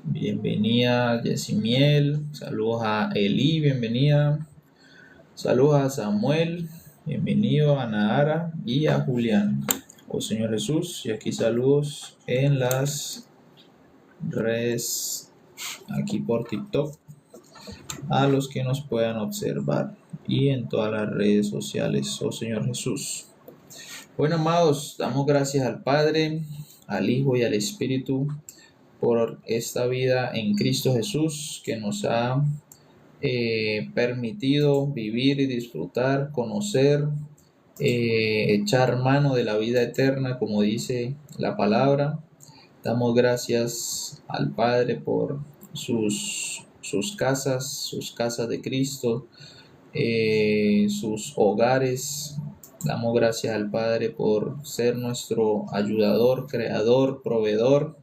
Bienvenida Yesimiel. Saludos a Eli, bienvenida. Saludos a Samuel, bienvenido a Nahara y a Julián. Oh Señor Jesús, y aquí saludos en las redes, aquí por TikTok, a los que nos puedan observar y en todas las redes sociales. Oh Señor Jesús. Bueno, amados, damos gracias al Padre, al Hijo y al Espíritu por esta vida en Cristo Jesús que nos ha permitido vivir y disfrutar, conocer, echar mano de la vida eterna, como dice la palabra. Damos gracias al Padre por sus casas de Cristo, sus hogares. Damos gracias al Padre por ser nuestro ayudador, creador, proveedor,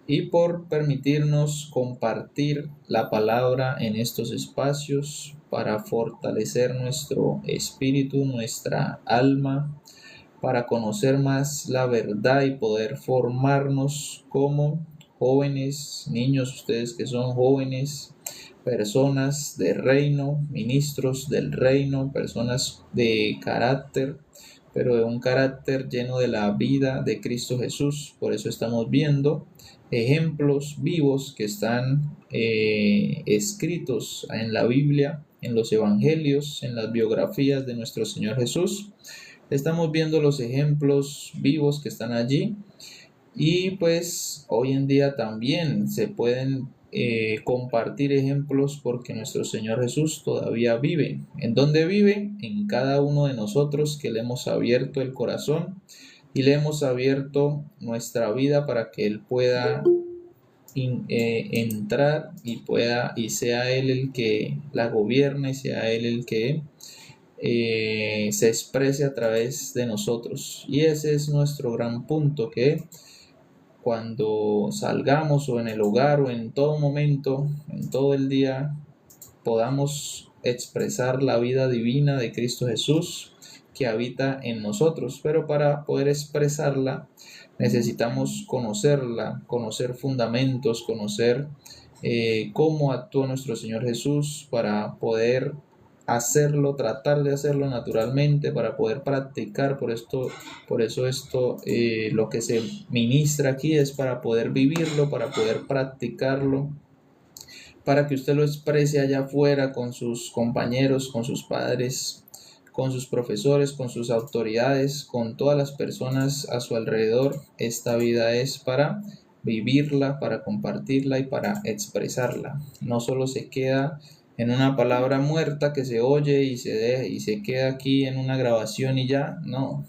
y por permitirnos compartir la palabra en estos espacios para fortalecer nuestro espíritu, nuestra alma, para conocer más la verdad y poder formarnos como jóvenes, niños, ustedes que son jóvenes, personas de reino, ministros del reino, personas de carácter, pero de un carácter lleno de la vida de Cristo Jesús. Por eso estamos viendo ejemplos vivos que están escritos en la Biblia, en los evangelios, en las biografías de nuestro Señor Jesús. Estamos viendo los ejemplos vivos que están allí, y pues hoy en día también se pueden compartir ejemplos porque nuestro Señor Jesús todavía vive. ¿En dónde vive? En cada uno de nosotros que le hemos abierto el corazón y le hemos abierto nuestra vida para que Él pueda entrar y sea Él el que la gobierne, sea Él el que se exprese a través de nosotros. Y ese es nuestro gran punto, que cuando salgamos o en el hogar o en todo momento, en todo el día, podamos expresar la vida divina de Cristo Jesús que habita en nosotros. Pero para poder expresarla necesitamos conocerla, conocer fundamentos, conocer cómo actúa nuestro Señor Jesús para poder hacerlo, tratar de hacerlo naturalmente, para poder practicar. Por eso esto, lo que se ministra aquí es para poder vivirlo, para poder practicarlo, para que usted lo exprese allá afuera con sus compañeros, con sus padres, con sus profesores, con sus autoridades, con todas las personas a su alrededor. Esta vida es para vivirla, para compartirla y para expresarla. No solo se queda en una palabra muerta que se oye y se queda aquí en una grabación y ya, no.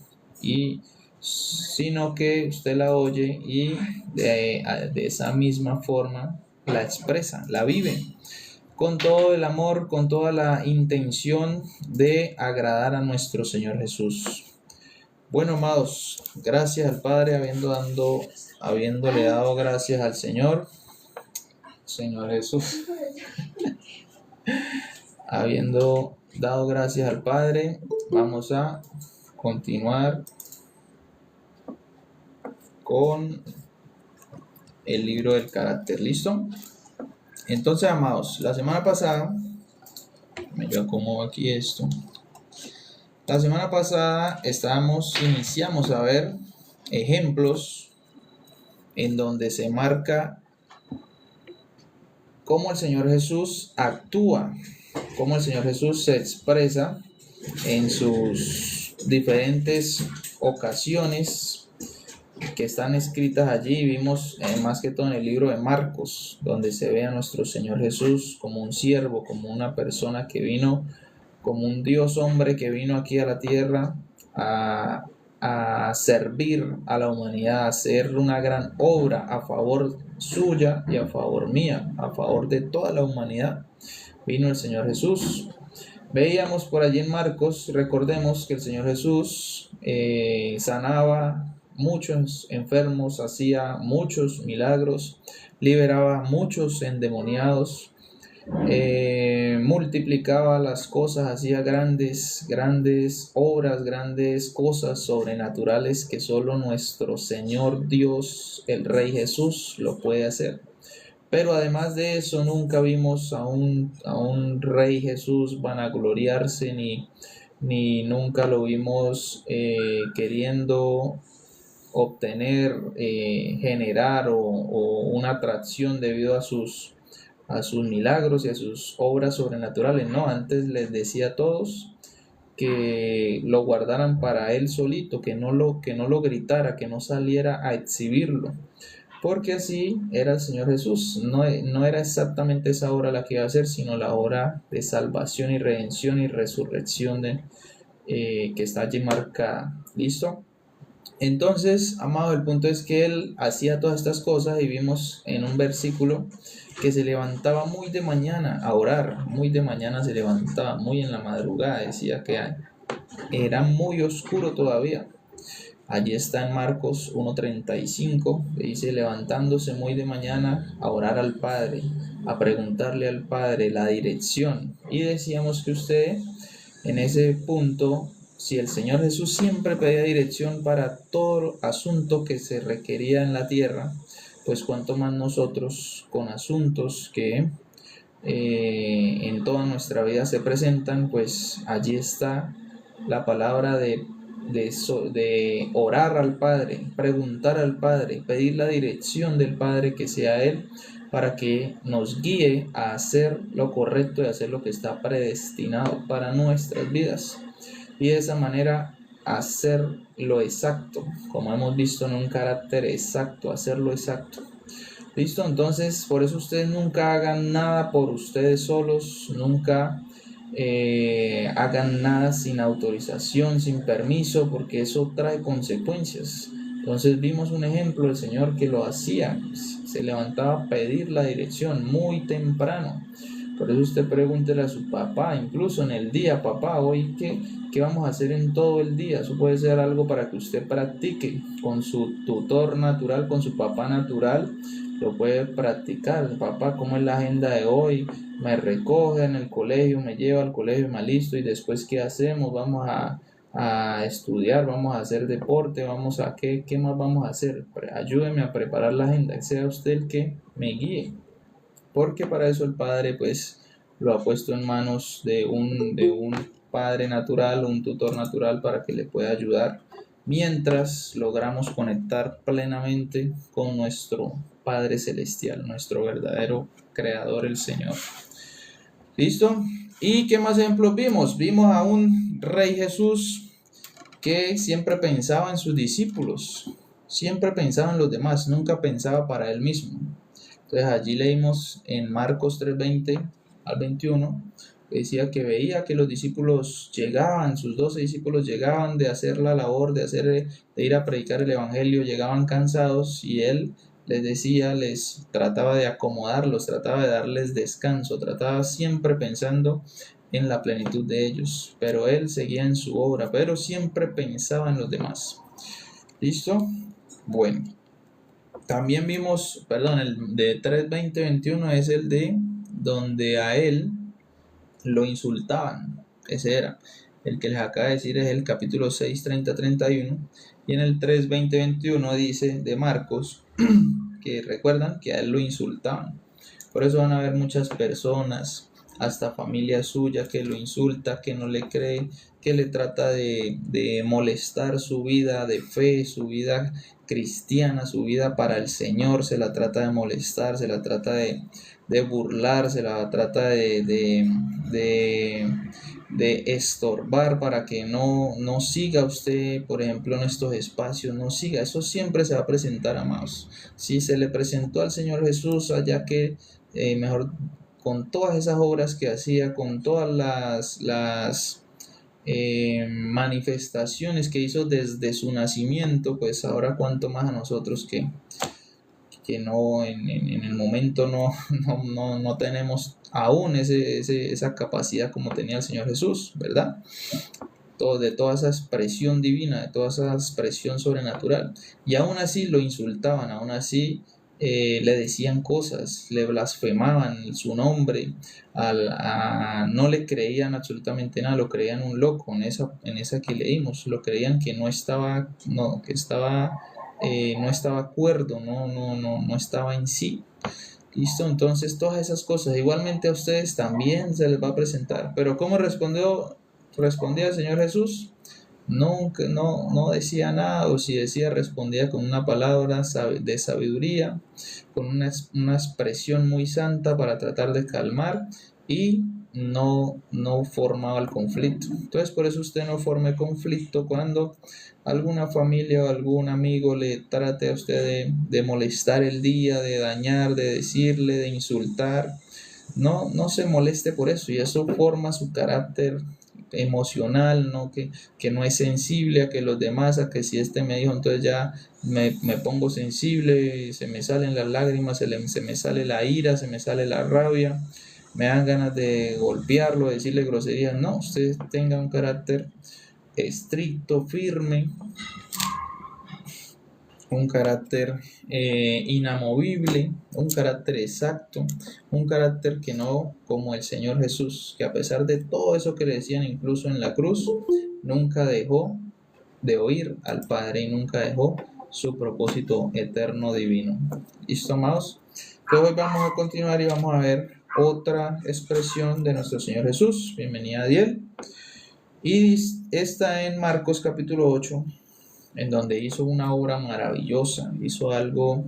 Sino que usted la oye y de esa misma forma la expresa, la vive con todo el amor, con toda la intención de agradar a nuestro Señor Jesús. Bueno, amados, gracias al Padre, habiéndole dado gracias al Señor Jesús, habiendo dado gracias al Padre, vamos a continuar con el libro del carácter. ¿Listo? Entonces, amados, la semana pasada, yo acomodo aquí esto. La semana pasada iniciamos a ver ejemplos en donde se marca cómo el Señor Jesús actúa, cómo el Señor Jesús se expresa en sus diferentes ocasiones que están escritas allí. Vimos más que todo en el libro de Marcos, donde se ve a nuestro Señor Jesús como un siervo, como una persona que vino, como un Dios hombre que vino aquí a la tierra a servir a la humanidad, a hacer una gran obra a favor suya y a favor mía, a favor de toda la humanidad. Vino el Señor Jesús. Veíamos por allí en Marcos, recordemos que el Señor Jesús sanaba muchos enfermos, hacía muchos milagros, liberaba muchos endemoniados, multiplicaba las cosas, hacía grandes obras, grandes cosas sobrenaturales que solo nuestro Señor Dios, el Rey Jesús, lo puede hacer. Pero además de eso, nunca vimos a un Rey Jesús vanagloriarse, ni nunca lo vimos queriendo obtener, generar o una atracción debido a sus milagros y a sus obras sobrenaturales. No, antes les decía a todos que lo guardaran para él solito, que no lo gritara, que no saliera a exhibirlo, porque así era el Señor Jesús. No era exactamente esa obra la que iba a hacer, sino la obra de salvación y redención y resurrección que está allí marcada. ¿Listo? Entonces, amado, el punto es que él hacía todas estas cosas y vimos en un versículo que se levantaba muy de mañana a orar, muy de mañana se levantaba, muy en la madrugada, decía que era muy oscuro todavía. Allí está en Marcos 1:35, que dice: levantándose muy de mañana a orar al Padre, a preguntarle al Padre la dirección. Y decíamos que usted, en ese punto, si el Señor Jesús siempre pedía dirección para todo asunto que se requería en la tierra, pues cuanto más nosotros con asuntos que en toda nuestra vida se presentan, pues allí está la palabra de orar al Padre, preguntar al Padre, pedir la dirección del Padre, que sea Él, para que nos guíe a hacer lo correcto y hacer lo que está predestinado para nuestras vidas. Y de esa manera hacer lo exacto, como hemos visto, en un carácter exacto, hacer lo exacto. ¿Listo? Entonces, por eso ustedes nunca hagan nada por ustedes solos, nunca hagan nada sin autorización, sin permiso, porque eso trae consecuencias. Entonces vimos un ejemplo del Señor que lo hacía, se levantaba a pedir la dirección muy temprano. Por eso usted pregúntele a su papá, incluso en el día: papá, hoy qué vamos a hacer en todo el día. Eso puede ser algo para que usted practique con su tutor natural, con su papá natural. Lo puede practicar: papá, ¿cómo es la agenda de hoy? Me recoge en el colegio, me lleva al colegio, me alisto, y después ¿qué hacemos? Vamos a estudiar, vamos a hacer deporte, vamos a ¿qué más vamos a hacer? Ayúdeme a preparar la agenda, sea usted el que me guíe, porque para eso el Padre pues lo ha puesto en manos de un padre natural, un tutor natural, para que le pueda ayudar mientras logramos conectar plenamente con nuestro Padre Celestial, nuestro verdadero Creador, el Señor. ¿Listo? ¿Y qué más ejemplos vimos? Vimos a un Rey Jesús que siempre pensaba en sus discípulos, siempre pensaba en los demás, nunca pensaba para él mismo. Entonces allí leímos en Marcos 3:20 al 21, que decía que veía que los discípulos llegaban, sus 12 discípulos llegaban de hacer la labor, de ir a predicar el evangelio, llegaban cansados, y él les decía, les trataba de acomodarlos, trataba de darles descanso, trataba siempre pensando en la plenitud de ellos, pero él seguía en su obra, pero siempre pensaba en los demás. ¿Listo? Bueno. También vimos, perdón, el de 3:20-21 es el de donde a él lo insultaban. Ese era. El que les acaba de decir es el capítulo 6:30-31. Y en el 3:20-21 dice de Marcos que recuerdan que a él lo insultaban. Por eso van a haber muchas personas, hasta familia suya, que lo insulta, que no le cree, que le trata de molestar su vida de fe, su vida cristiana, su vida para el Señor. Se la trata de molestar, se la trata de burlar, se la trata de estorbar para que no siga usted, por ejemplo, en estos espacios, no siga. Eso siempre se va a presentar, amados. Si se le presentó al Señor Jesús allá que mejor, con todas esas obras que hacía, con todas las manifestaciones que hizo desde su nacimiento, pues ahora cuanto más a nosotros que no en el momento no tenemos aún esa capacidad como tenía el Señor Jesús, ¿verdad? De toda esa expresión divina, de toda esa expresión sobrenatural, y aún así lo insultaban, aún así le decían cosas, le blasfemaban su nombre, no le creían absolutamente nada, lo creían un loco. En esa que leímos, lo creían que no estaba cuerdo, no estaba en sí. Listo, entonces todas esas cosas igualmente a ustedes también se les va a presentar. Pero ¿cómo respondía el Señor Jesús? Nunca, no decía nada, o si decía, respondía con una palabra de sabiduría, con una expresión muy santa para tratar de calmar, y no formaba el conflicto. Entonces, por eso usted no forme conflicto cuando alguna familia o algún amigo le trate a usted de molestar el día, de dañar, de decirle, de insultar. No se moleste por eso, y eso forma su carácter emocional, ¿no? Que no es sensible a que los demás, a que si este me dijo, entonces ya me pongo sensible, se me salen las lágrimas, se me sale la ira, se me sale la rabia, me dan ganas de golpearlo, de decirle groserías. No, usted tenga un carácter estricto, firme, un carácter inamovible, un carácter exacto, un carácter que no como el Señor Jesús, que a pesar de todo eso que le decían incluso en la cruz, nunca dejó de oír al Padre y nunca dejó su propósito eterno divino. ¿Listo, amados? Entonces hoy vamos a continuar y vamos a ver otra expresión de nuestro Señor Jesús. Bienvenida, Adiel. Y está en Marcos capítulo 8, en donde hizo una obra maravillosa, hizo algo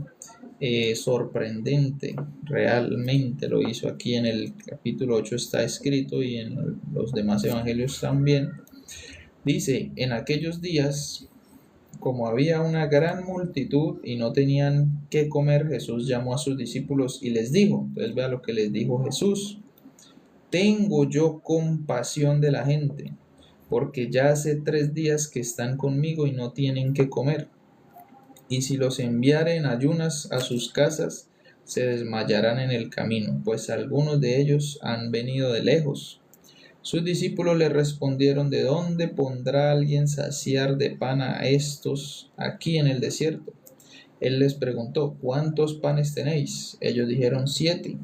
sorprendente, realmente lo hizo. Aquí en el capítulo 8 está escrito, y en los demás evangelios también. Dice: en aquellos días, como había una gran multitud y no tenían qué comer, Jesús llamó a sus discípulos y les dijo, entonces vea lo que les dijo Jesús: tengo yo compasión de la gente, porque ya hace 3 días que están conmigo y no tienen qué comer. Y si los enviare en ayunas a sus casas, se desmayarán en el camino, pues algunos de ellos han venido de lejos. Sus discípulos le respondieron: ¿de dónde pondrá alguien saciar de pan a estos aquí en el desierto? Él les preguntó: ¿cuántos panes tenéis? Ellos dijeron: 7.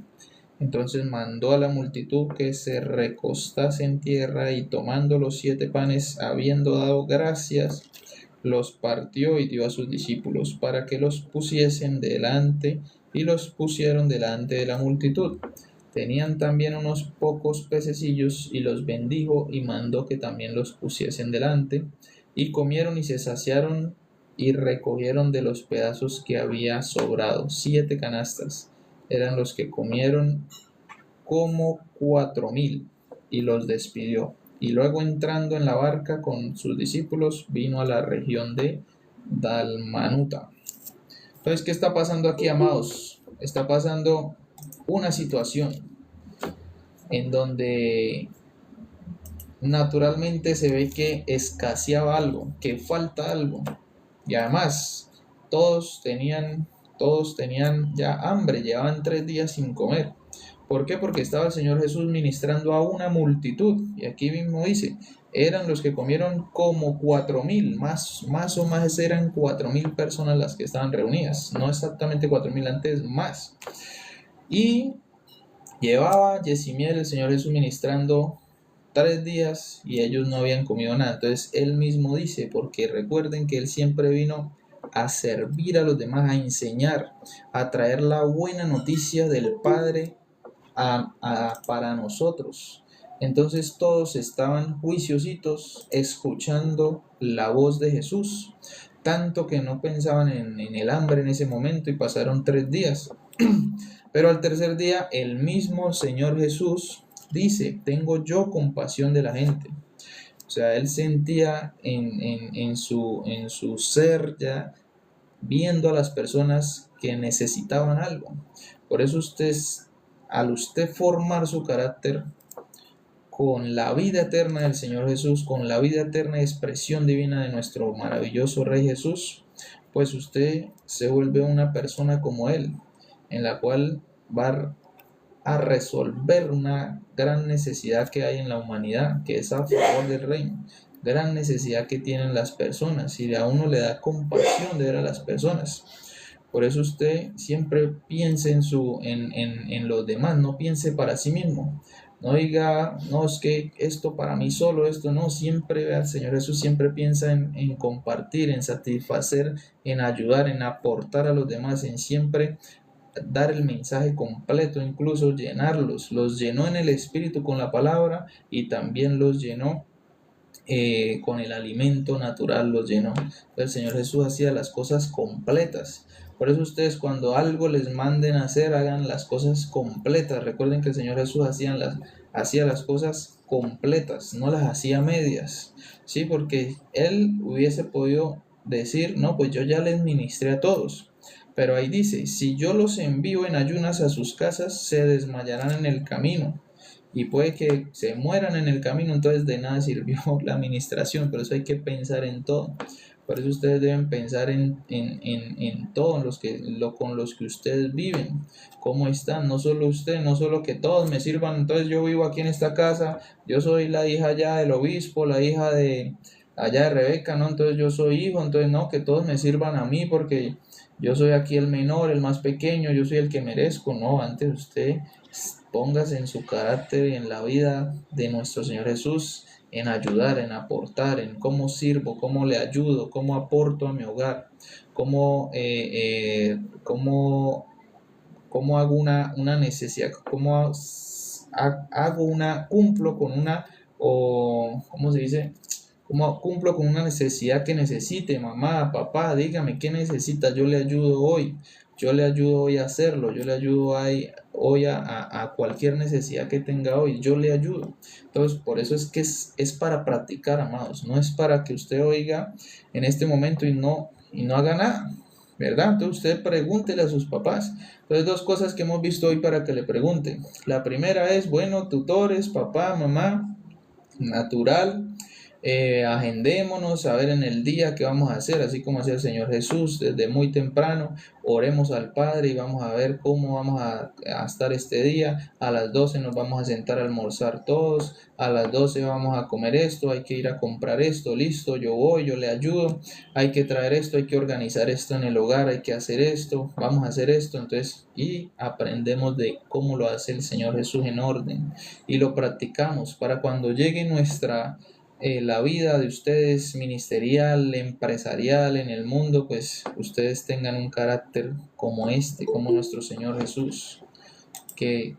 Entonces mandó a la multitud que se recostase en tierra, y tomando los 7 panes, habiendo dado gracias, los partió y dio a sus discípulos para que los pusiesen delante, y los pusieron delante de la multitud. Tenían también unos pocos pececillos, y los bendijo y mandó que también los pusiesen delante, y comieron y se saciaron, y recogieron de los pedazos que había sobrado. 7 canastas eran los que comieron, como 4,000, y los despidió. Y luego, entrando en la barca con sus discípulos, vino a la región de Dalmanuta. Entonces, ¿qué está pasando aquí, amados? Está pasando una situación en donde naturalmente se ve que escaseaba algo, que falta algo. Y además, todos tenían ya hambre, llevaban 3 días sin comer. ¿Por qué? Porque estaba el Señor Jesús ministrando a una multitud. Y aquí mismo dice, eran los que comieron como 4,000, más o más eran 4,000 personas las que estaban reunidas. No exactamente 4,000, antes más. Y llevaba Yesimiel el Señor Jesús ministrando 3 días y ellos no habían comido nada. Entonces él mismo dice, porque recuerden que él siempre vino a servir a los demás, a enseñar, a traer la buena noticia del Padre para nosotros. Entonces todos estaban juiciositos escuchando la voz de Jesús, tanto que no pensaban en el hambre en ese momento, y pasaron 3 días. Pero al tercer día el mismo Señor Jesús dice: tengo yo compasión de la gente. O sea, él sentía en su ser, ya viendo a las personas que necesitaban algo. Por eso al usted formar su carácter con la vida eterna del Señor Jesús, con la vida eterna y expresión divina de nuestro maravilloso Rey Jesús, pues usted se vuelve una persona como Él, en la cual va a resolver una gran necesidad que hay en la humanidad, que es a favor del reino, gran necesidad que tienen las personas, y a uno le da compasión de ver a las personas. Por eso usted siempre piense en los demás, no piense para sí mismo. No diga, no, es que esto para mí solo, esto no. Siempre ve al Señor Jesús, siempre piensa en compartir, en satisfacer, en ayudar, en aportar a los demás, en siempre dar el mensaje completo, incluso llenarlos. Los llenó en el Espíritu con la palabra y también los llenó con el alimento natural, los llenó. El Señor Jesús hacía las cosas completas. Por eso ustedes cuando algo les manden a hacer, hagan las cosas completas. Recuerden que el Señor Jesús hacía las cosas completas, no las hacía medias. Sí, porque Él hubiese podido decir, no, pues yo ya les ministré a todos. Pero ahí dice, si yo los envío en ayunas a sus casas, se desmayarán en el camino y puede que se mueran en el camino, entonces de nada sirvió la administración. Por eso hay que pensar en todo. Por eso ustedes deben pensar en todo, con los que ustedes viven, cómo están, no solo usted, no solo que todos me sirvan, entonces yo vivo aquí en esta casa, yo soy la hija allá del obispo, la hija de allá de Rebeca, ¿no? Entonces yo soy hijo, entonces no, que todos me sirvan a mí porque yo soy aquí el menor, el más pequeño, yo soy el que merezco, no, antes usted póngase en su carácter y en la vida de nuestro Señor Jesús, en ayudar, en aportar, en cómo sirvo, cómo le ayudo, cómo aporto a mi hogar, cómo hago una necesidad, cumplo con una, o ¿cómo se dice? ¿Cómo cumplo con una necesidad que necesite? Mamá, papá, dígame qué necesita, yo le ayudo hoy. Yo le ayudo hoy a hacerlo, yo le ayudo hoy a cualquier necesidad que tenga hoy, yo le ayudo. Entonces, por eso es que es para practicar, amados, no es para que usted oiga en este momento y no haga nada, ¿verdad? Entonces usted pregúntele a sus papás. Entonces, dos cosas que hemos visto hoy para que le pregunten. La primera es, bueno, tutores, papá, mamá, natural. Agendémonos a ver en el día qué vamos a hacer, así como hacía el Señor Jesús desde muy temprano. Oremos al Padre y vamos a ver cómo vamos a estar este día. A las 12 nos vamos a sentar a almorzar todos, a las 12 vamos a comer esto, hay que ir a comprar esto, listo, yo voy, yo le ayudo, hay que traer esto, hay que organizar esto en el hogar, hay que hacer esto, vamos a hacer esto. Entonces, y aprendemos de cómo lo hace el Señor Jesús en orden y lo practicamos para cuando llegue la vida de ustedes ministerial, empresarial, en el mundo, pues ustedes tengan un carácter como como nuestro Señor Jesús, que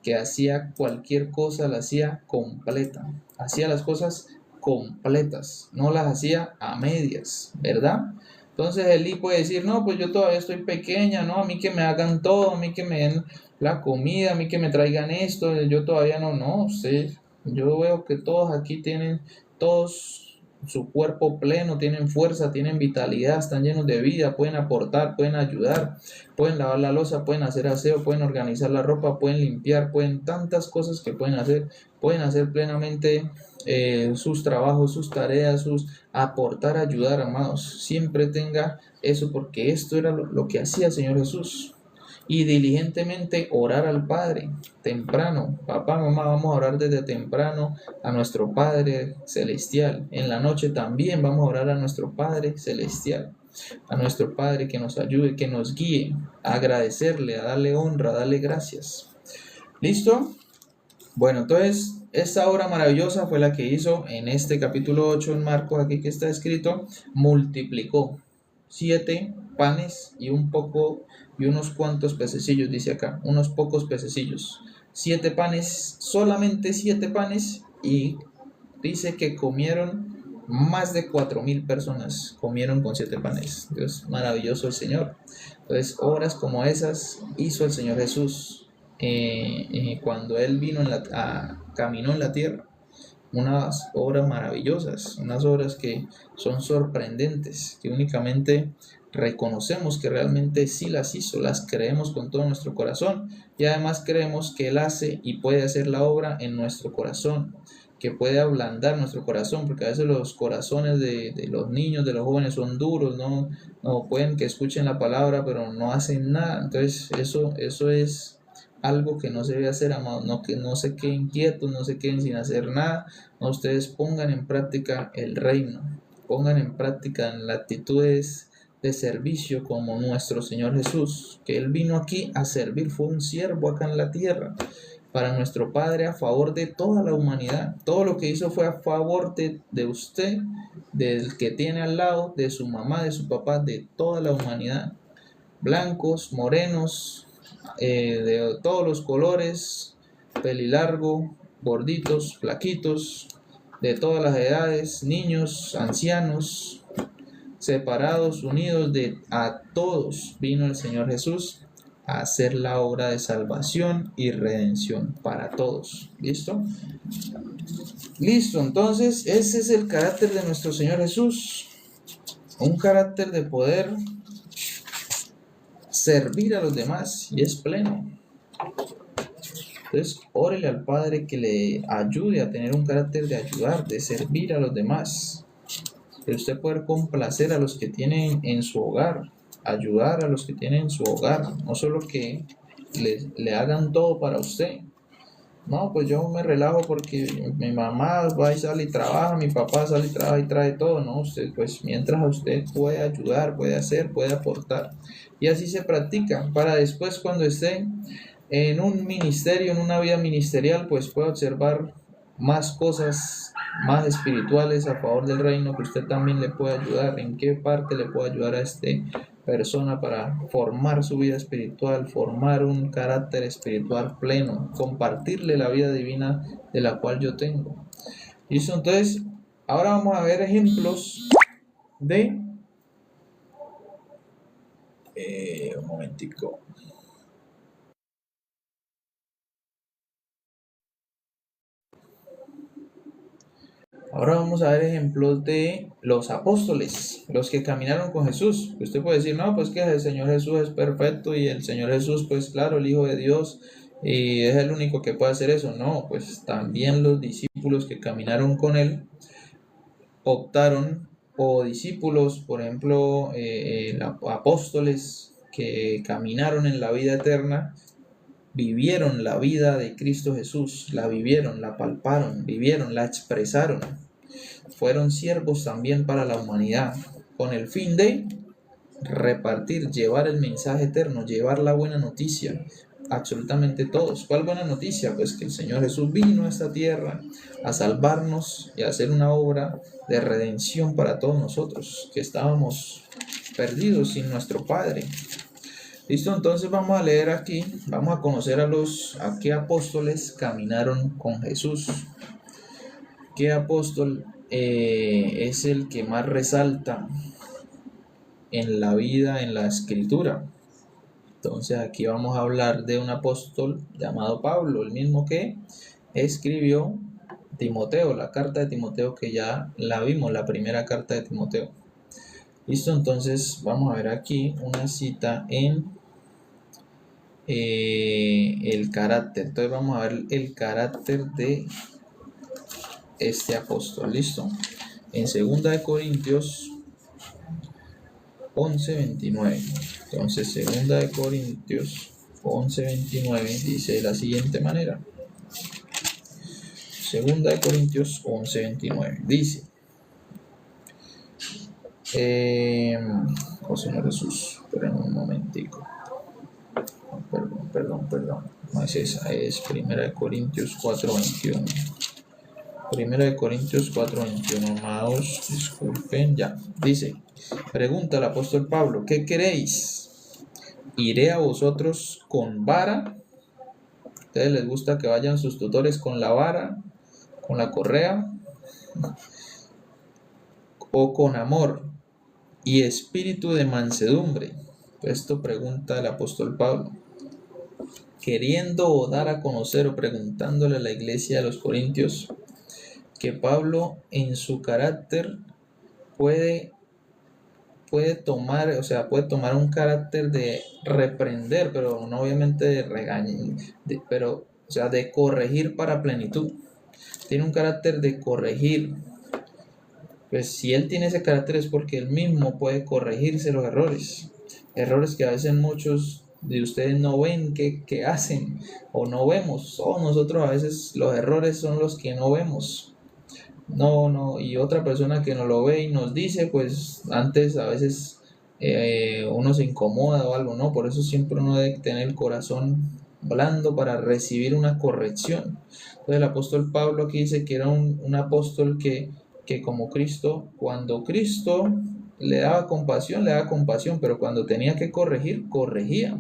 que hacía cualquier cosa, la hacía completa, hacía las cosas completas, no las hacía a medias, ¿verdad? Entonces Elí puede decir, no, pues yo todavía estoy pequeña, no, a mí que me hagan todo, a mí que me den la comida, a mí que me traigan esto, yo todavía no, sí. Yo veo que todos aquí tienen, todos su cuerpo pleno, tienen fuerza, tienen vitalidad, están llenos de vida, pueden aportar, pueden ayudar, pueden lavar la loza, pueden hacer aseo, pueden organizar la ropa, pueden limpiar, pueden tantas cosas que pueden hacer plenamente sus trabajos, sus tareas, aportar, ayudar, amados. Siempre tenga eso porque esto era lo que hacía el Señor Jesús. Y diligentemente orar al Padre temprano. Papá, mamá, vamos a orar desde temprano a nuestro Padre Celestial. En la noche también vamos a orar a nuestro Padre Celestial, a nuestro Padre que nos ayude, que nos guíe, a agradecerle, a darle honra, a darle gracias. ¿Listo? Bueno, entonces esta obra maravillosa fue la que hizo en este capítulo 8 en Marcos, aquí que está escrito, multiplicó 7 panes y unos cuantos pececillos, dice acá, unos pocos pececillos. 7 panes, solamente 7 panes, y dice que comieron más de 4,000 personas, comieron con 7 panes. Dios, maravilloso el Señor. Entonces, obras como esas hizo el Señor Jesús cuando Él caminó en la tierra. Unas obras maravillosas, unas obras que son sorprendentes, que únicamente reconocemos que realmente sí las hizo, las creemos con todo nuestro corazón y además creemos que Él hace y puede hacer la obra en nuestro corazón, que puede ablandar nuestro corazón, porque a veces los corazones de los niños, de los jóvenes son duros, no pueden que escuchen la palabra pero no hacen nada. Entonces eso es algo que no se debe hacer, amados, que no se queden quietos, no se queden sin hacer nada. No, ustedes pongan en práctica el reino, pongan en práctica las actitudes de servicio como nuestro Señor Jesús, que Él vino aquí a servir, fue un siervo acá en la tierra para nuestro Padre, a favor de toda la humanidad. Todo lo que hizo fue a favor de usted, del que tiene al lado, de su mamá, de su papá, de toda la humanidad. blancos, morenos, de todos los colores, pelilargo, gorditos, flaquitos, de todas las edades, niños, ancianos, separados, unidos, a todos vino el Señor Jesús a hacer la obra de salvación y redención para todos. ¿Listo? Listo, entonces ese es el carácter de nuestro Señor Jesús. Un carácter de poder servir a los demás y es pleno. Entonces, órele al Padre que le ayude a tener un carácter de ayudar, de servir a los demás. De usted poder complacer a los que tienen en su hogar, ayudar a los que tienen en su hogar, no solo que le hagan todo para usted. No, pues yo me relajo porque mi mamá va y sale y trabaja, mi papá sale y trabaja y trae todo, ¿no? Usted, pues mientras usted puede ayudar, puede hacer, puede aportar. Y así se practica, para después cuando esté en un ministerio, en una vida ministerial, pues puede observar más cosas más espirituales a favor del reino que usted también le puede ayudar. ¿En qué parte le puede ayudar a persona para formar su vida espiritual, formar un carácter espiritual pleno, compartirle la vida divina de la cual yo tengo? ¿Listo? Entonces, ahora vamos a ver ejemplos de... un momentico. Ahora vamos a ver ejemplos de los apóstoles, los que caminaron con Jesús. Usted puede decir, no, pues que el Señor Jesús es perfecto y el Señor Jesús, pues claro, el Hijo de Dios, y es el único que puede hacer eso. No, pues también los discípulos que caminaron con Él optaron, o discípulos, por ejemplo, apóstoles que caminaron en la vida eterna, vivieron la vida de Cristo Jesús, la vivieron, la palparon, vivieron, la expresaron. Fueron siervos también para la humanidad, con el fin de repartir, llevar el mensaje eterno, llevar la buena noticia, absolutamente todos. ¿Cuál buena noticia? Pues que el Señor Jesús vino a esta tierra a salvarnos y a hacer una obra de redención para todos nosotros, que estábamos perdidos sin nuestro Padre. Listo, entonces vamos a leer aquí, vamos a conocer a qué apóstoles caminaron con Jesús. ¿Qué apóstol es el que más resalta en la vida, en la escritura? Entonces aquí vamos a hablar de un apóstol llamado Pablo, el mismo que escribió Timoteo, la carta de Timoteo, que ya la vimos, la primera carta de Timoteo. Listo, entonces vamos a ver aquí una cita en el carácter. Entonces vamos a ver el carácter de este apóstol. Listo, en 2 de Corintios 11:29. Entonces 2 de Corintios 11:29 dice de la siguiente manera. 2 de Corintios 11:29 dice, oh Señor Jesús, esperen un momentico. Perdón, no es esa, es 1 de Corintios 4:21. 1 de Corintios 4:21, amados, disculpen, ya. Dice, pregunta el apóstol Pablo, ¿qué queréis? ¿Iré a vosotros con vara? ¿A ustedes les gusta que vayan sus tutores con la vara, con la correa? ¿O con amor y espíritu de mansedumbre? Esto pregunta el apóstol Pablo, queriendo dar a conocer o preguntándole a la iglesia de los Corintios que Pablo en su carácter puede tomar, puede tomar un carácter de reprender, pero no obviamente de regañar, de corregir para plenitud. Tiene un carácter de corregir. Pues si él tiene ese carácter es porque él mismo puede corregirse los errores que a veces muchos de ustedes no ven que hacen o no vemos, o nosotros a veces los errores son los que no vemos. No, y otra persona que nos lo ve y nos dice, pues antes a veces uno se incomoda o algo, ¿no? Por eso siempre uno debe tener el corazón blando para recibir una corrección. Entonces el apóstol Pablo aquí dice que era un apóstol que como Cristo, cuando Cristo le daba compasión, pero cuando tenía que corregir, corregía.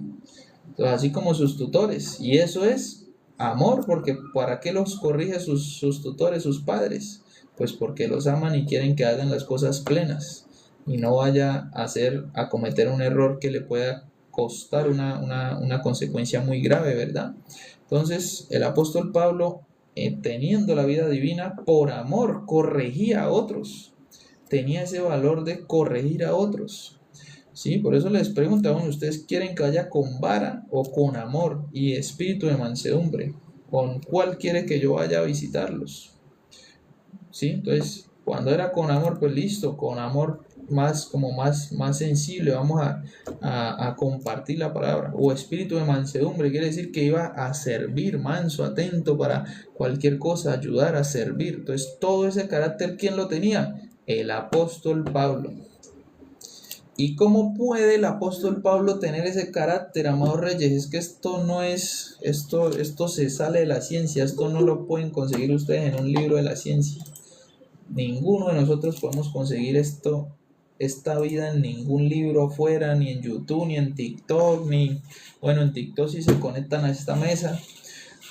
Entonces, así como sus tutores. Y eso es amor, porque ¿para qué los corrige sus tutores, sus padres? Pues porque los aman y quieren que hagan las cosas plenas y no vaya a cometer un error que le pueda costar una consecuencia muy grave, ¿verdad? Entonces, el apóstol Pablo, teniendo la vida divina, por amor, corregía a otros. Tenía ese valor de corregir a otros. Sí, por eso les preguntaban, ¿ustedes quieren que vaya con vara o con amor y espíritu de mansedumbre? ¿Con cuál quiere que yo vaya a visitarlos? Sí, entonces, cuando era con amor, pues listo, con amor más sensible, vamos a compartir la palabra. O espíritu de mansedumbre, quiere decir que iba a servir, manso, atento para cualquier cosa, ayudar a servir. Entonces, todo ese carácter, ¿quién lo tenía? El apóstol Pablo. ¿Y cómo puede el apóstol Pablo tener ese carácter, amados reyes? Es que esto no es, esto se sale de la ciencia, esto no lo pueden conseguir ustedes en un libro de la ciencia. Ninguno de nosotros podemos conseguir esta vida en ningún libro afuera, ni en YouTube, ni en TikTok, bueno, en TikTok sí se conectan a esta mesa,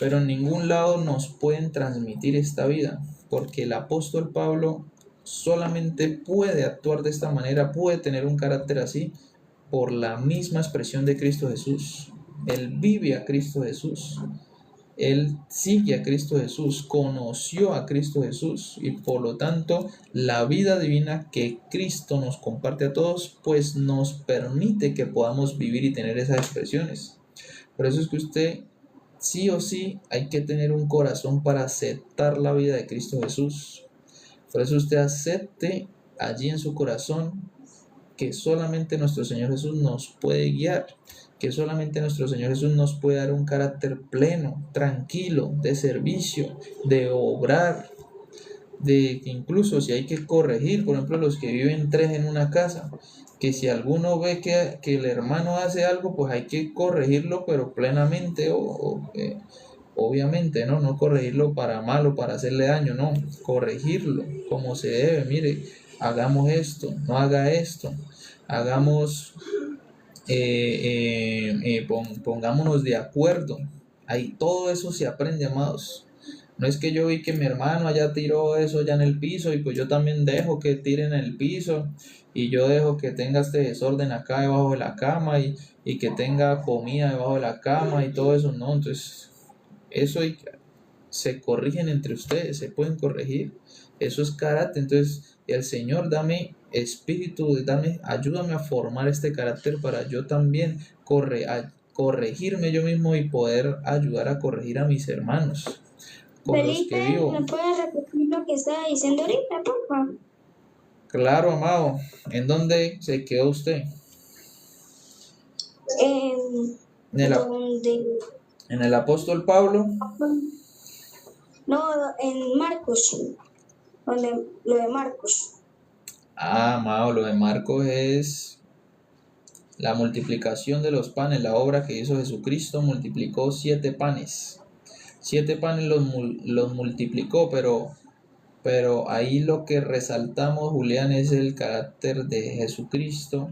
pero en ningún lado nos pueden transmitir esta vida, porque el apóstol Pablo solamente puede actuar de esta manera, puede tener un carácter así, por la misma expresión de Cristo Jesús. Él vive a Cristo Jesús. Él sigue a Cristo Jesús, conoció a Cristo Jesús y por lo tanto la vida divina que Cristo nos comparte a todos, pues nos permite que podamos vivir y tener esas expresiones. Por eso es que usted sí o sí hay que tener un corazón para aceptar la vida de Cristo Jesús. Por eso usted acepte allí en su corazón que solamente nuestro Señor Jesús nos puede guiar, que solamente nuestro Señor Jesús nos puede dar un carácter pleno, tranquilo, de servicio, de obrar, de que incluso si hay que corregir, por ejemplo, los que viven tres en una casa, que si alguno ve que el hermano hace algo, pues hay que corregirlo, pero plenamente obviamente, ¿no? No corregirlo para mal o para hacerle daño, no, corregirlo como se debe, mire, hagamos esto, no haga esto, hagamos, pongámonos de acuerdo. Ahí todo eso se aprende, amados. No es que yo vi que mi hermano allá tiró eso ya en el piso y pues yo también dejo que tiren en el piso y yo dejo que tenga este desorden acá debajo de la cama y que tenga comida debajo de la cama y todo eso, no, entonces eso se corrigen entre ustedes, se pueden corregir. Eso es carácter. Entonces, el Señor, dame espíritu, ayúdame a formar este carácter para yo también corregirme yo mismo y poder ayudar a corregir a mis hermanos con los que Felipe, vivo. ¿me puedes repetir lo que estaba diciendo ahorita, por favor? Claro, amado. ¿En dónde se quedó usted? En el, Donde... en el apóstol Pablo. No, en Marcos. Lo de Marcos. Amado, lo de Marcos es la multiplicación de los panes, la obra que hizo Jesucristo, multiplicó 7 panes. 7 panes los multiplicó, pero ahí lo que resaltamos, Julián, es el carácter de Jesucristo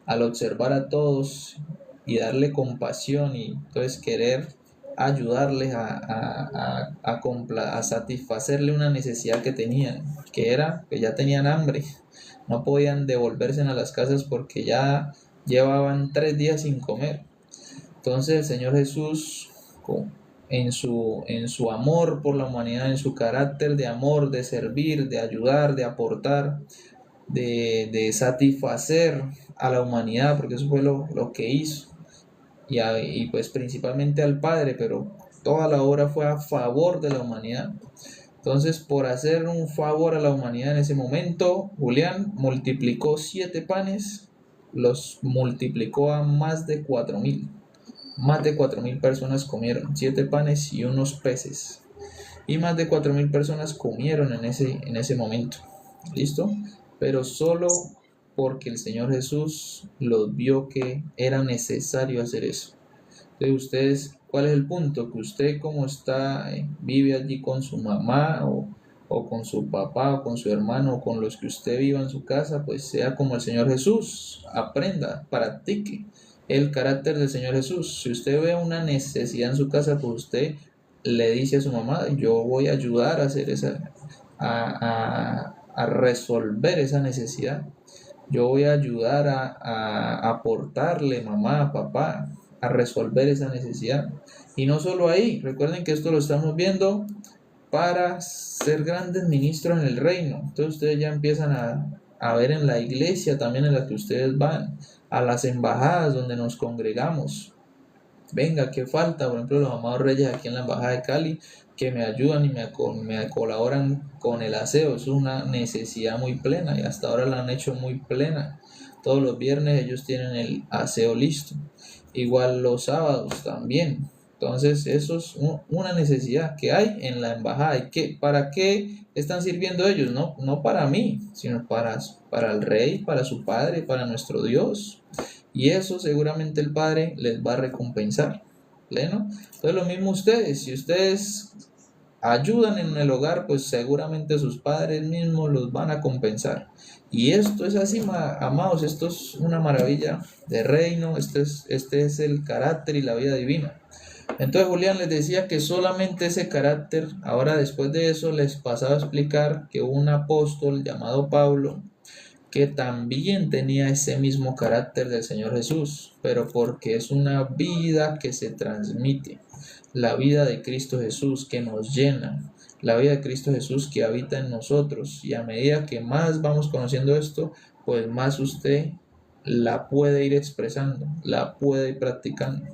al observar a todos y darle compasión y entonces querer ayudarles a satisfacerle una necesidad que tenían, que era que ya tenían hambre, no podían devolverse a las casas porque ya llevaban 3 días sin comer. Entonces el Señor Jesús, en su amor por la humanidad, en su carácter de amor, de servir, de ayudar, de aportar, de satisfacer a la humanidad, porque eso fue lo que hizo, y pues principalmente al Padre, pero toda la obra fue a favor de la humanidad. Entonces, por hacer un favor a la humanidad en ese momento, Julián multiplicó 7 panes, los multiplicó a más de 4,000. Más de 4,000 personas comieron 7 panes y unos peces. Y más de 4,000 personas comieron en ese momento. ¿Listo? Pero solo porque el Señor Jesús los vio que era necesario hacer eso. Entonces, ustedes, ¿cuál es el punto? Que usted como está, vive allí con su mamá o con su papá, o con su hermano, o con los que usted viva en su casa, pues sea como el Señor Jesús. Aprenda, practique el carácter del Señor Jesús. Si usted ve una necesidad en su casa, pues usted le dice a su mamá, yo voy a ayudar a hacer a resolver esa necesidad. Yo voy a ayudar a aportarle, mamá, papá, a resolver esa necesidad. Y no solo ahí, recuerden que esto lo estamos viendo para ser grandes ministros en el reino. Entonces ustedes ya empiezan a ver en la iglesia también en la que ustedes van, a las embajadas donde nos congregamos. Venga, ¿qué falta? Por ejemplo, los amados reyes aquí en la embajada de Cali que me ayudan y me colaboran con el aseo. Eso es una necesidad muy plena y hasta ahora la han hecho muy plena. Todos los viernes ellos tienen el aseo listo. Igual los sábados también. Entonces, eso es una necesidad que hay en la embajada. ¿Para qué están sirviendo ellos? No para mí, sino para el rey, para su padre, para nuestro Dios. Y eso seguramente el Padre les va a recompensar. ¿Pleno? Entonces lo mismo ustedes, si ustedes ayudan en el hogar, pues seguramente sus padres mismos los van a compensar. Y esto es así, amados, esto es una maravilla de reino, este es el carácter y la vida divina. Entonces Julián les decía que solamente ese carácter, ahora después de eso les pasaba a explicar que un apóstol llamado Pablo, que también tenía ese mismo carácter del Señor Jesús, pero porque es una vida que se transmite, la vida de Cristo Jesús que nos llena, la vida de Cristo Jesús que habita en nosotros, y a medida que más vamos conociendo esto, pues más usted la puede ir expresando, la puede ir practicando.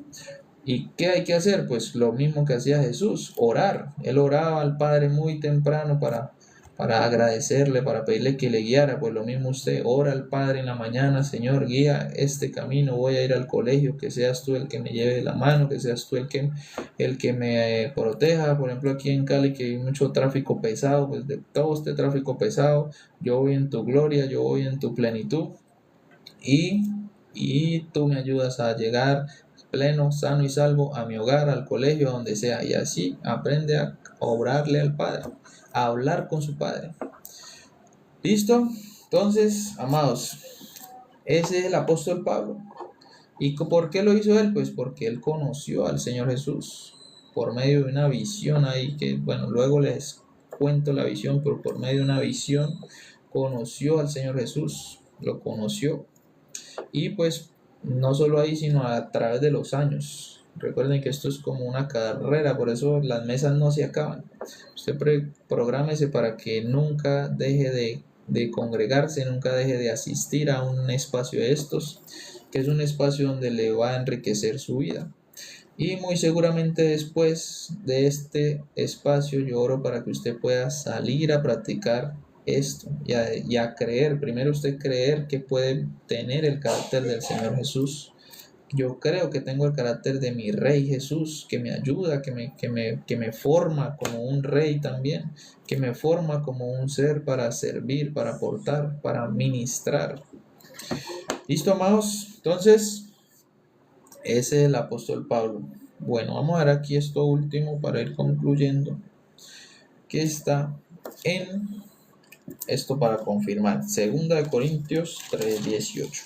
¿Y qué hay que hacer? Pues lo mismo que hacía Jesús, orar. Él oraba al Padre muy temprano para agradecerle, para pedirle que le guiara. Pues lo mismo usted, ora al Padre en la mañana, Señor, guía este camino, voy a ir al colegio, que seas tú el que me lleve de la mano, que seas tú el que me proteja. Por ejemplo, aquí en Cali que hay mucho tráfico pesado, pues de todo este tráfico pesado, yo voy en tu gloria, yo voy en tu plenitud y tú me ayudas a llegar pleno, sano y salvo a mi hogar, al colegio, a donde sea. Y así aprende a obrarle al Padre, a hablar con su Padre. ¿Listo? Entonces, amados, ese es el apóstol Pablo. ¿Y por qué lo hizo él? Pues porque él conoció al Señor Jesús por medio de una visión ahí, que bueno, luego les cuento la visión, pero por medio de una visión conoció al Señor Jesús, lo conoció. Y pues no solo ahí, sino a través de los años. Recuerden que esto es como una carrera, por eso las mesas no se acaban. Usted prográmese para que nunca deje de congregarse, nunca deje de asistir a un espacio de estos, que es un espacio donde le va a enriquecer su vida. Y muy seguramente después de este espacio yo oro para que usted pueda salir a practicar esto y a creer. Primero usted creer que puede tener el carácter del Señor Jesús. Yo creo que tengo el carácter de mi Rey Jesús, que me ayuda, que me forma como un rey también, que me forma como un ser para servir, para aportar, para ministrar. ¿Listo, amados? Entonces, ese es el apóstol Pablo. Bueno, vamos a ver aquí esto último para ir concluyendo, que está en esto para confirmar, 2 Corintios 3:18.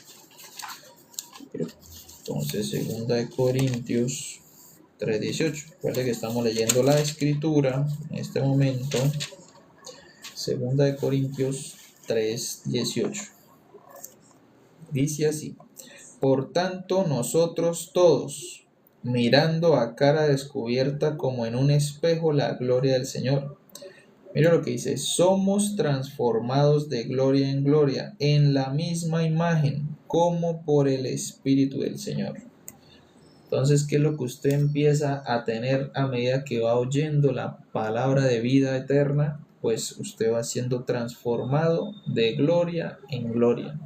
Entonces, 2 Corintios 3:18. Recuerde que estamos leyendo la escritura en este momento. 2 Corintios 3:18. Dice así: por tanto, nosotros todos, mirando a cara descubierta como en un espejo la gloria del Señor. Mira lo que dice: somos transformados de gloria en gloria en la misma imagen, como por el Espíritu del Señor. Entonces, ¿qué es lo que usted empieza a tener a medida que va oyendo la palabra de vida eterna? Pues usted va siendo transformado de gloria en gloria.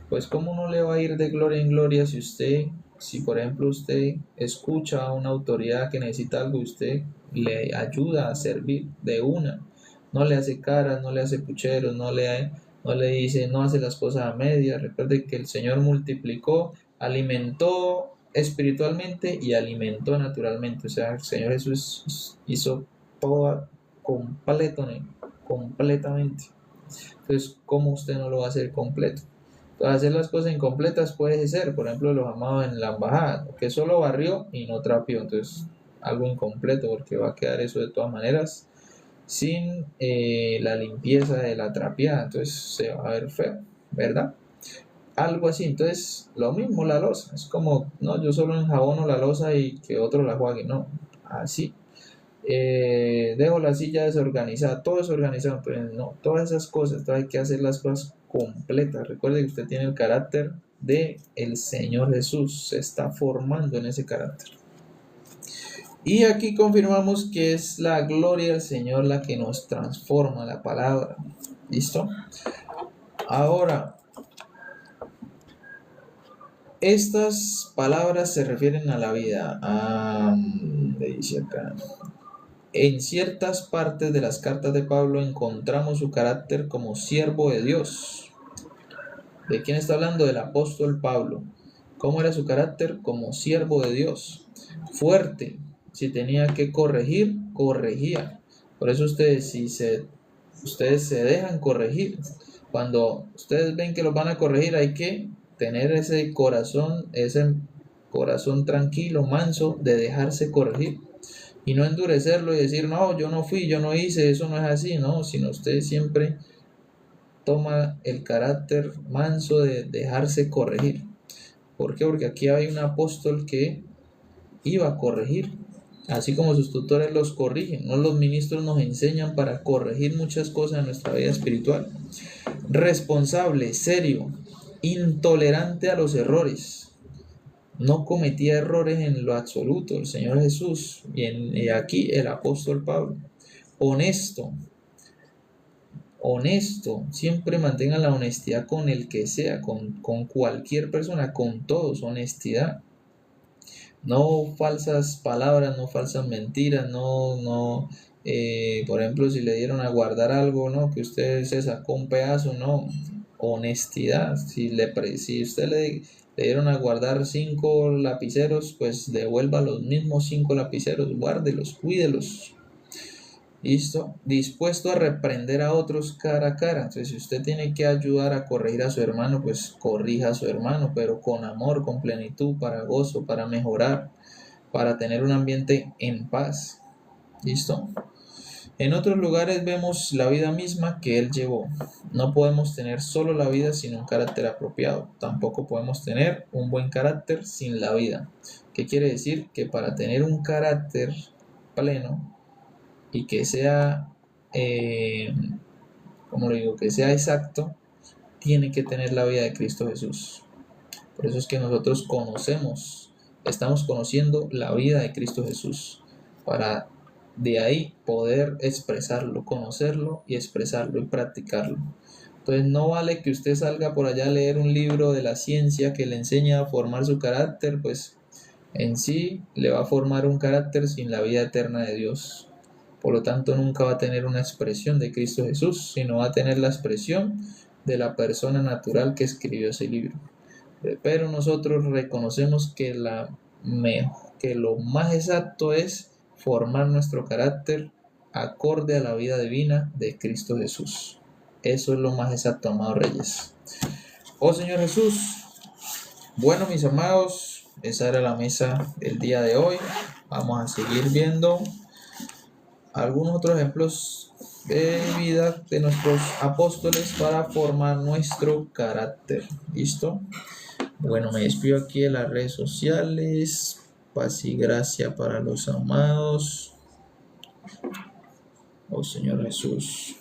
Pues ¿cómo no le va a ir de gloria en gloria si por ejemplo usted escucha a una autoridad que necesita algo, usted le ayuda a servir de una, no le hace caras, no le hace pucheros, no le dice, no hace las cosas a medias? Recuerde que el Señor multiplicó, alimentó espiritualmente y alimentó naturalmente. O sea, el Señor Jesús hizo todo completo completamente. Entonces, ¿cómo usted no lo va a hacer completo? Entonces, hacer las cosas incompletas puede ser, por ejemplo, los amados en la embajada, que solo barrió y no trapeó. Entonces, algo incompleto, porque va a quedar eso de todas maneras sin la limpieza de la trapeada. Entonces, se va a ver feo, ¿verdad? Algo así. Entonces, lo mismo la loza. Es como, no, yo solo enjabono la loza y que otro la juegue. No, así. Dejo la silla desorganizada, todo desorganizado, pero no, todas esas cosas, hay que hacer las cosas completas. Recuerde que usted tiene el carácter de el Señor Jesús, se está formando en ese carácter. Y aquí confirmamos que es la gloria del Señor la que nos transforma, la palabra. ¿Listo? Ahora, estas palabras se refieren a la vida. Dice acá. En ciertas partes de las cartas de Pablo encontramos su carácter como siervo de Dios. ¿De quién está hablando? Del apóstol Pablo. ¿Cómo era su carácter? Como siervo de Dios. Fuerte. Si tenía que corregir, corregía. Por eso ustedes se dejan corregir. Cuando ustedes ven que los van a corregir, hay que tener ese corazón tranquilo, manso, de dejarse corregir. Y no endurecerlo y decir, no, yo no fui, yo no hice, eso no es así, no, sino usted siempre toma el carácter manso de dejarse corregir. ¿Por qué? Porque aquí hay un apóstol que iba a corregir, así como sus tutores los corrigen, no, los ministros nos enseñan para corregir muchas cosas en nuestra vida espiritual. Responsable, serio, intolerante a los errores. No cometía errores en lo absoluto el Señor Jesús y aquí el apóstol Pablo. Honesto, siempre mantenga la honestidad con el que sea, con cualquier persona, con todos, honestidad. No falsas palabras, no falsas mentiras, por ejemplo, si le dieron a guardar algo, no, que usted se sacó un pedazo, no, honestidad. Si usted le dieron a guardar 5 lapiceros, pues devuelva los mismos 5 lapiceros, guárdelos, cuídelos. ¿Listo? Dispuesto a reprender a otros cara a cara. Entonces, si usted tiene que ayudar a corregir a su hermano, pues corrija a su hermano, pero con amor, con plenitud, para gozo, para mejorar, para tener un ambiente en paz. ¿Listo? En otros lugares vemos la vida misma que él llevó. No podemos tener solo la vida sin un carácter apropiado. Tampoco podemos tener un buen carácter sin la vida. ¿Qué quiere decir? Que para tener un carácter pleno y que sea, que sea exacto, tiene que tener la vida de Cristo Jesús. Por eso es que nosotros estamos conociendo la vida de Cristo Jesús, para de ahí poder expresarlo, conocerlo y expresarlo y practicarlo. Entonces no vale que usted salga por allá a leer un libro de la ciencia que le enseña a formar su carácter, pues en sí le va a formar un carácter sin la vida eterna de Dios. Por lo tanto, nunca va a tener una expresión de Cristo Jesús, sino va a tener la expresión de la persona natural que escribió ese libro. Pero nosotros reconocemos que lo más exacto es formar nuestro carácter acorde a la vida divina de Cristo Jesús. Eso es lo más exacto, amados reyes. Oh Señor Jesús. Bueno, mis amados, esa era la mesa del día de hoy. Vamos a seguir viendo algunos otros ejemplos de vida de nuestros apóstoles para formar nuestro carácter. ¿Listo? Bueno, me despido aquí de las redes sociales. Paz y gracia para los amados. Oh Señor Jesús.